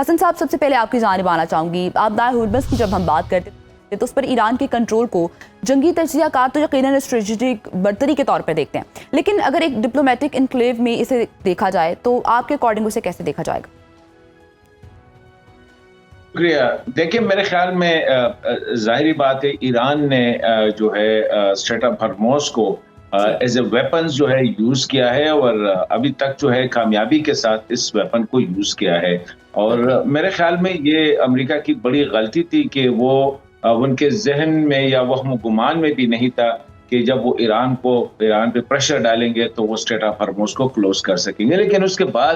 حسن صاحب، سب سے پہلے آپ کی جانب آنا چاہوں گی. آپ دائیں ہرمز کی جب ہم بات کرتے ہیں تو اس پر ایران کے کنٹرول کو جنگی تجزیہ کار تو یقیناً اسٹریٹجک برتری کے طور پر دیکھتے ہیں، لیکن اگر ایک ڈپلومیٹک انکلیو میں اسے دیکھا جائے تو آپ کے اکارڈنگ اسے کیسے دیکھا جائے گا؟ شکریہ. دیکھیں، میرے خیال میں ظاہری بات ہے ایران نے جو ہے اسٹریٹ آف ہرموز کو ایز اے ویپنز جو ہے یوز کیا ہے، اور ابھی تک جو ہے کامیابی کے ساتھ اس ویپن کو یوز کیا ہے. اور میرے خیال میں یہ امریکہ کی بڑی غلطی تھی کہ وہ ان کے ذہن میں یا وہم و گمان میں بھی نہیں تھا کہ جب وہ ایران پہ پریشر ڈالیں گے تو وہ اسٹریٹ آف ہرموز کو کلوز کر سکیں گے. لیکن اس کے بعد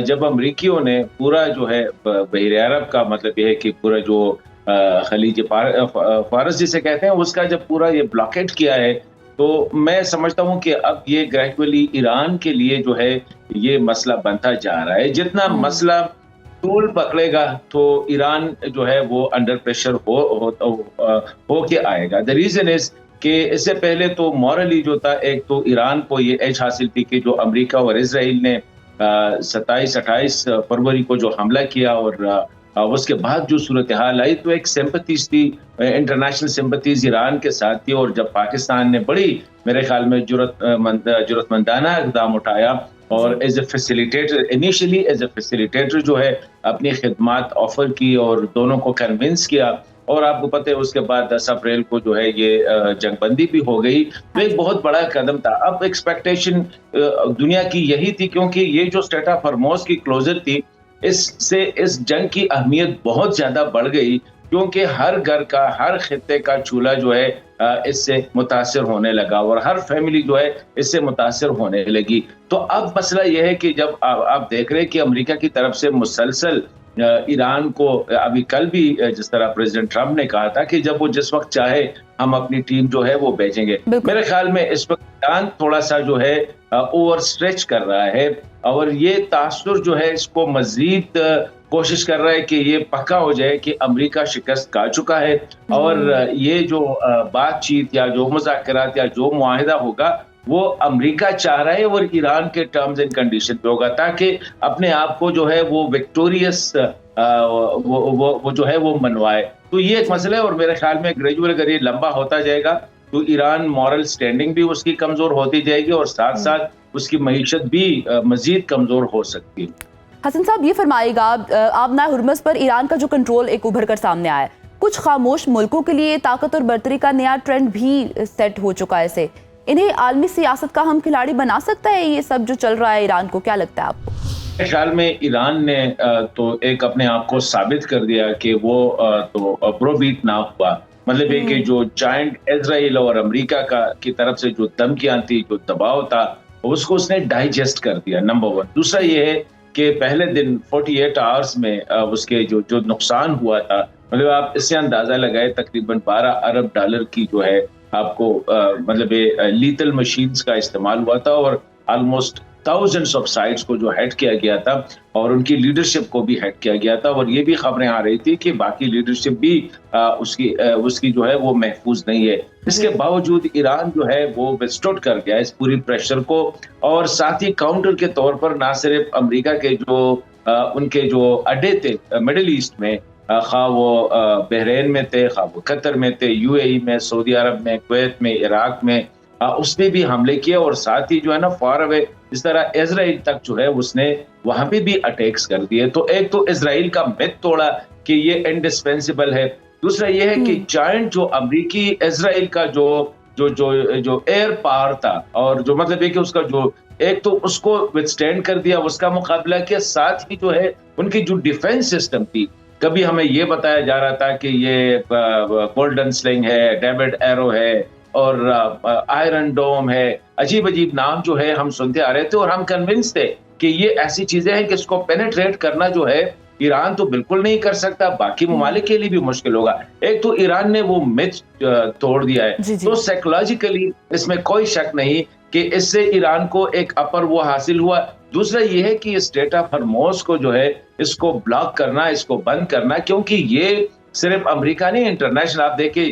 جب امریکیوں نے پورا جو ہے بحر عرب کا مطلب یہ ہے کہ پورا جو خلیج فارس جسے کہتے ہیں اس کا جب پورا یہ بلاکیٹ کیا ہے، تو میں سمجھتا ہوں کہ اب یہ گریجولی ایران کے لیے جو ہے یہ مسئلہ بنتا جا رہا ہے. جتنا مسئلہ طول پکڑے گا تو ایران جو ہے وہ انڈر پریشر ہو کے آئے گا. دا ریزن از کہ اس سے پہلے تو مورلی جو تھا، ایک تو ایران کو یہ ایج حاصل تھی کہ جو امریکہ اور اسرائیل نے 27-28 فروری کو جو حملہ کیا اور اس کے بعد جو صورتحال آئی، تو ایک سمپتیز تھی، انٹرنیشنل سمپتیز ایران کے ساتھ تھی. اور جب پاکستان نے بڑی میرے خیال میں جرأت مندانہ اقدام اٹھایا اور as a facilitator, initially as a facilitator جو ہے اپنی خدمات آفر کی اور دونوں کو کنونس کیا، اور آپ کو پتہ ہے اس کے بعد 10 اپریل کو جو ہے یہ جنگ بندی بھی ہو گئی. تو ایک بہت بڑا قدم تھا. اب ایکسپیکٹیشن دنیا کی یہی تھی، کیونکہ یہ جو اسٹریٹ آف ہرموز کی کلوزر تھی، اس سے اس جنگ کی اہمیت بہت زیادہ بڑھ گئی، کیونکہ ہر گھر کا، ہر خطے کا چولہا جو ہے اس سے متاثر ہونے لگا اور ہر فیملی جو ہے اس سے متاثر ہونے لگی. تو اب مسئلہ یہ ہے کہ جب آپ دیکھ رہے کہ امریکہ کی طرف سے مسلسل ایران کو، ابھی کل بھی جس طرح پریزیڈنٹ ٹرمپ نے کہا تھا کہ جب وہ جس وقت چاہے ہم اپنی ٹیم جو ہے وہ بھیجیں گے. میرے خیال میں اس وقت ایران تھوڑا سا جو ہے اوور اسٹریچ کر رہا ہے، اور یہ تاثر جو ہے اس کو مزید کوشش کر رہا ہے کہ یہ پکا ہو جائے کہ امریکہ شکست کھا چکا ہے، اور یہ جو بات چیت یا جو مذاکرات یا جو معاہدہ ہوگا وہ امریکہ چاہ رہا ہے اور ایران کے ٹرمز اینڈ کنڈیشن پہ ہوگا، تاکہ اپنے آپ کو جو ہے وہ وکٹوریس وہ جو ہے وہ منوائے. تو یہ ایک مسئلہ ہے، اور میرے خیال میں گریجولی اگر یہ لمبا ہوتا جائے گا تو ایران مورل سٹینڈنگ بھی اس کی کمزور ہوتی جائے گی، اور ساتھ ساتھ اس کی معیشت بھی مزید کمزور ہو سکتی ہے. حسن صاحب، یہ فرمائے گا، آبنائے ہرمز پر ایران کا جو کنٹرول ایک ابھر کر سامنے آیا ہے، کچھ خاموش ملکوں کے لیے طاقت اور برتری کا نیا ٹرینڈ بھی سیٹ ہو چکا ہے. اسے انہیں عالمی سیاست کا ہم کھلاڑی بنا سکتا ہے یہ سب جو چل رہا ہے ایران کو؟ کیا لگتا ہے آپ کو؟ میرے خیال میں ایران نے تو ایک اپنے آپ کو ثابت کر دیا کہ وہ تو برو بیٹ نہ ہوا. مطلب یہ کہ جو جائنٹ اسرائیل اور امریکہ کی طرف سے جو دھمکیاں تھی، جو دباؤ تھا، اس کو اس نے ڈائجسٹ کر دیا، نمبر 1. دوسرا یہ ہے کہ پہلے دن 48 آورز میں اس کے جو نقصان ہوا تھا، مطلب آپ اس سے اندازہ لگائے تقریباً 12 ارب ڈالر کی جو ہے آپ کو مطلب لیتل مشینز کا استعمال ہوا تھا، اور آلموسٹ thousands of sites کو جو ہیڈ کیا گیا تھا، اور ان کی لیڈرشپ کو بھی ہیڈ کیا گیا تھا. اور یہ بھی خبریں آ رہی تھی کہ باقی لیڈرشپ بھی اس کی جو ہے وہ محفوظ نہیں ہے. اس کے باوجود ایران جو ہے وہ وithstood کر گیا اس پوری پریشر کو، اور ساتھ ہی کاؤنٹر کے طور پر نہ صرف امریکہ کے جو ان کے جو اڈے تھے مڈل ایسٹ میں، خواہ وہ بحرین میں تھے، خواہ وہ قطر میں تھے، UAE میں، سعودی عرب میں، کویت میں، عراق میں، اس نے بھی حملے کیے. اور ساتھ ہی جو ہے نا فار اوے اس طرح اسرائیل تک جو ہے اس نے وہاں پہ بھی اٹیکس کر دیے. تو ایک تو اسرائیل کا میتھ توڑا کہ یہ انڈسپینسیبل ہے. دوسرا یہ ہے کہ جائنٹ جو امریکی اسرائیل کا جو ایئر پاور تھا، اور جو مطلب ہے کہ اس کا جو ایک تو اس کو وتھسٹینڈ کر دیا، اس کا مقابلہ کیا، ساتھ ہی جو ہے ان کی جو ڈیفense سسٹم تھی. کبھی ہمیں یہ بتایا جا رہا تھا کہ یہ گولڈن سلنگ ہے، ڈیوڈ ایرو ہے، اور آئرن ڈوم ہے، عجیب عجیب نام جو ہے ہم سنتے آ رہے تھے، اور ہم کنونس تھے کہ یہ ایسی چیزیں ہیں کہ اس کو پینیٹریٹ کرنا جو ہے ایران تو بالکل نہیں کر سکتا، باقی ممالک کے لیے بھی مشکل ہوگا. ایک تو ایران نے وہ میتھ توڑ دیا ہے. تو سائیکولوجیکلی اس میں کوئی شک نہیں کہ اس سے ایران کو ایک اپر وہ حاصل ہوا. دوسرا یہ ہے کہ اسٹریٹ آف ہرموز کو جو ہے اس کو بلاک کرنا، اس کو بند کرنا، کیونکہ یہ صرف امریکہ نہیں، انٹرنیشنل آپ دیکھیں